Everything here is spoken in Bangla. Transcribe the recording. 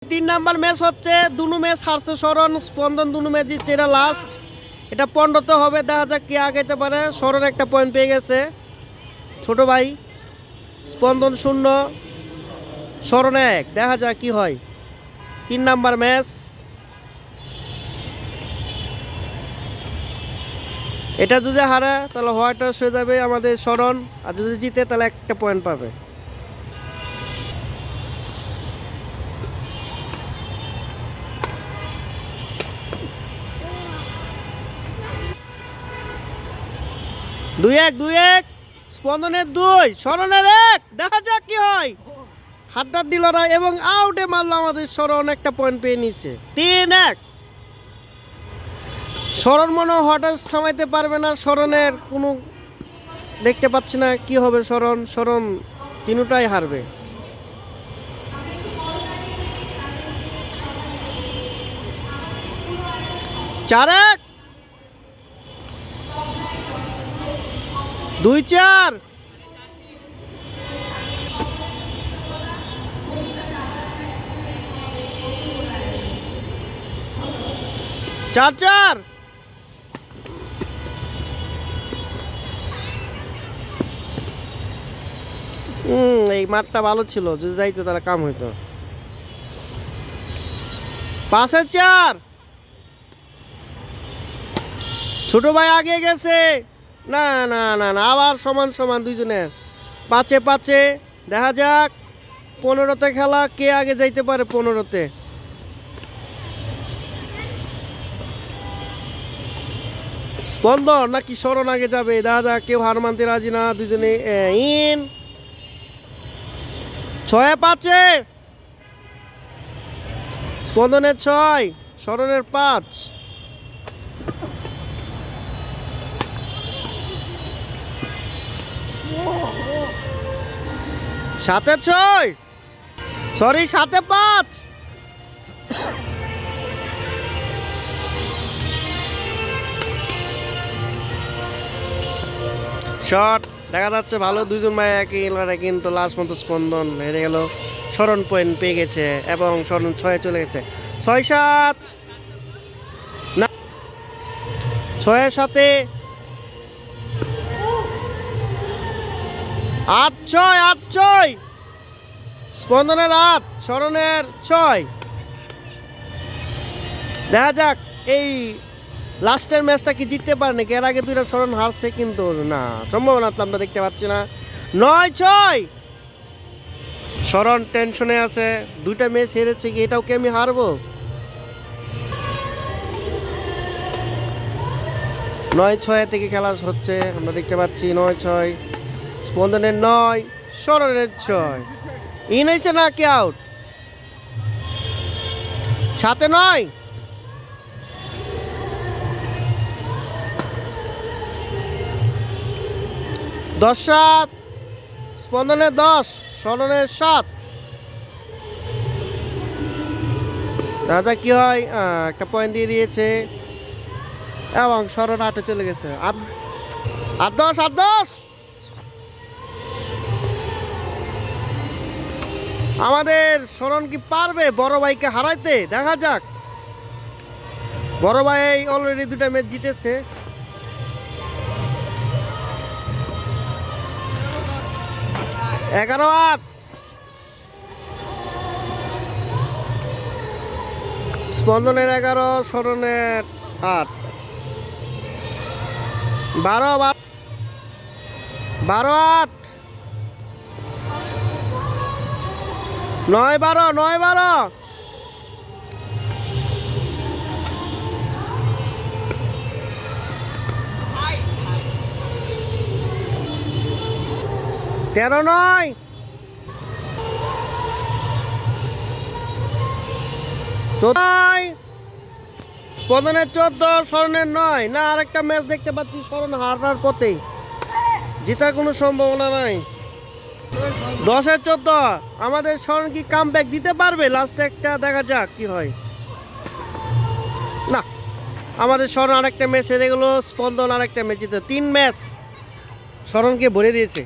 তিন নাম্বার ম্যাচ হচ্ছে দুনো ম্যাচ হারছে স্মরণ, স্পন্দন দুনো ম্যাচ জিতছে, এটা লাস্ট। এটা 15তে হবে, দেখা যাক কে আগাইতে পারে। স্মরণ একটা পয়েন্ট পেয়ে গেছে, ছোট ভাই। স্পন্দন 0, স্মরণ 1। দেখা যাক কি হয়। 3 নাম্বার ম্যাচ, এটা যদি হারে তাহলে হোয়াইট হাউস হয়ে যাবে আমাদের স্মরণ, আর যদি জিতে তাহলে একটা পয়েন্ট পাবে। দুই এক, স্পন্দনের 2, স্মরণের 1। দেখা যাক কি হয়। হাতটার দিল না এবং আউটে মারলো আমাদের স্মরণ, একটা পয়েন্ট পেয়ে নিচ্ছে। 3-1। স্মরণ মনে হঠাৎ থামাইতে পারবে না, স্মরণের কোনো দেখতে পাচ্ছি না কি হবে। স্মরণ তিনটাই হারবে। চার 2-4। চার এই মাঠটা ভালো ছিল, যদি যাইতো তাহলে কাম হইতো। 5-4। ছোট ভাই আগে গেছে। না না না না, আবার সমান দুইজনের। 5-5। দেখা যাক 15তে খেলা, কে আগে যাইতে পারে 15তে। স্পন্দন নাকি স্মরণ আগে যাবে, দেখা যাক। কেউ হার মানতে রাজি না, দুজনে ইন। 6-5। স্পন্দনের 6, স্মরণের 5। সাতে 6, সরি 7-5। শট দেখা যাচ্ছে ভালো, দুইজন ভাই একই লড়াই, কিন্তু লাস্ট মতো স্পন্দন হেরে গেল। স্মরণ পয়েন্ট পেয়ে গেছে এবং স্মরণ 6 চলে গেছে। 6-7 না, 6-7। 8-6। স্পন্দনের 8, স্মরণের 6। দেখা যাক এই লাস্টের ম্যাচটা কি জিততে পারে নাকি। এর আগে 2টা স্মরণ হারছে, কিন্তু না, সম্ভাবনা তো আমরা দেখতে পাচ্ছি না। 9-6। স্মরণ টেনশনে আছে, 2টা ম্যাচ হেরেছে, কি এটাও কি আমি হারবো? 9-6 থেকে খেলা হচ্ছে, আমরা দেখতে পাচ্ছি। 9-6, স্পন্দনের 9, স্মরণের 6। ইন হয়েছে নাকি আউট? 7-9। 10-7। স্পন্দনের 10, স্মরণের 7। রাজা কি হয়, একটা পয়েন্ট দিয়ে দিয়েছে এবং স্মরণ 8-এ চলে গেছে। 8-10। আমাদের স্মরণ কি পারবে বড় ভাইকে হারাইতে? দেখা যাক। বড় ভাই অলরেডি 2টা ম্যাচ জিতেছে। এগারো 8। স্পন্দনের 11, স্মরণের 8। 12-8। 9-12। 13-9। স্পন্দনের 14, স্মরণের 9। না, আরেকটা ম্যাচ দেখতে পাচ্ছি স্মরণ হারার পথে, জেতার কোনো সম্ভাবনা নাই। 10-14। আমাদের স্মরণ কি কামব্যাক দিতে পারবে লাস্টে একটা? দেখা যাক কি হয়। না, আমাদের স্মরণ আরেকটা ম্যাচ হেরে গেল, স্পন্দন আরেকটা ম্যাচ জিতে। 3 ম্যাচ স্মরণকে ভরে দিয়েছে।